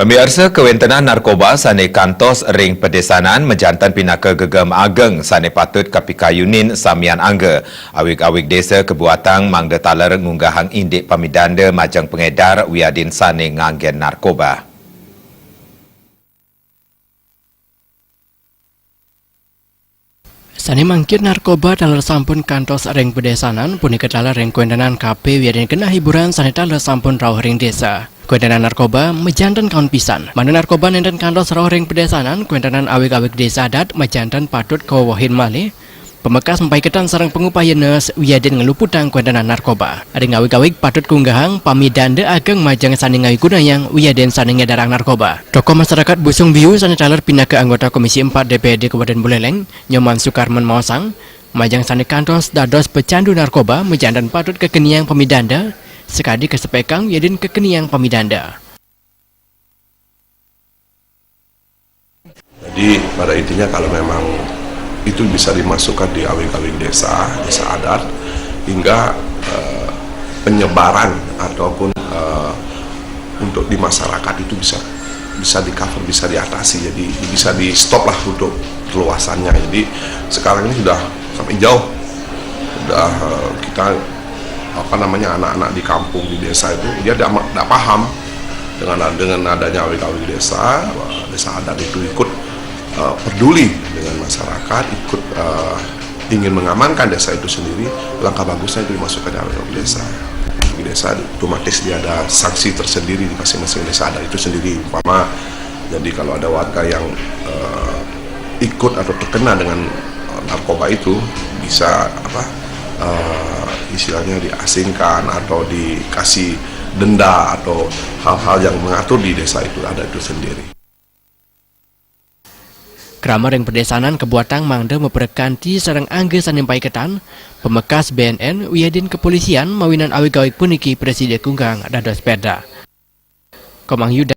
Pemirsa kewentenan narkoba sane kantos ring pedesanan menjantan pinaka gegem ageng sane patut kapikayunin samian angga. Awik-awik desa kebuatang mangda taler ngunggahang indik pamidanda majang pengedar wiadin sane nganggen narkoba. Sani mangkir narkoba taler sampun kantos ring pedesanan punika taler ring kewentenan KP wiadin kena hiburan sane taler sampun rawuh ring desa. Kewentenan narkoba mejantan kaun pisan. Mandu narkoba nenten kantos rawuh ring pedesanan kewentenan awik-awik desa adat mejantan patut kawawahin malih. Pemekas ketan sarang pengupayenes wiadin ngeluputang kewentenan narkoba. Ada ngawik-awik patut kunggahang pamidanda ageng majang sani ngawi gunayang wiadin sani ngedarang narkoba. Tokoh masyarakat Busung Biu sani taler pindah ke anggota Komisi 4 DPRD Kabupaten Buleleng, Nyoman Sukarman Maosang, majang sani kantos dados pecandu narkoba mejantan patut kekeniang pamidanda, sekadi kesepekang wiadin kekeniang pamidanda. Jadi pada intinya kalau memang itu bisa dimasukkan di awik-awik desa adat hingga penyebaran ataupun untuk di masyarakat itu bisa di cover, bisa diatasi, jadi bisa di stop lah untuk perluasannya. Jadi sekarang ini sudah sampai jauh, sudah kita anak-anak di kampung di desa itu dia tidak paham dengan adanya awik-awik desa adat itu ikut peduli dengan masyarakat, ikut ingin mengamankan desa itu sendiri. Langkah bagusnya itu dimasukkan dalam desa. Di desa otomatis dia ada sanksi tersendiri di masing-masing desa adat itu sendiri. Umpama, jadi kalau ada warga yang ikut atau terkena dengan narkoba itu bisa istilahnya diasingkan atau dikasih denda atau hal-hal yang mengatur di desa itu ada itu sendiri. Kramar yang pedesanan kebuatang mangda memperkanti sarang angge sanimpai ketan, pemekas BNN wiadin kepolisian mawinan awik-awik puniki presiden kunggang dados perda. Komang Yuda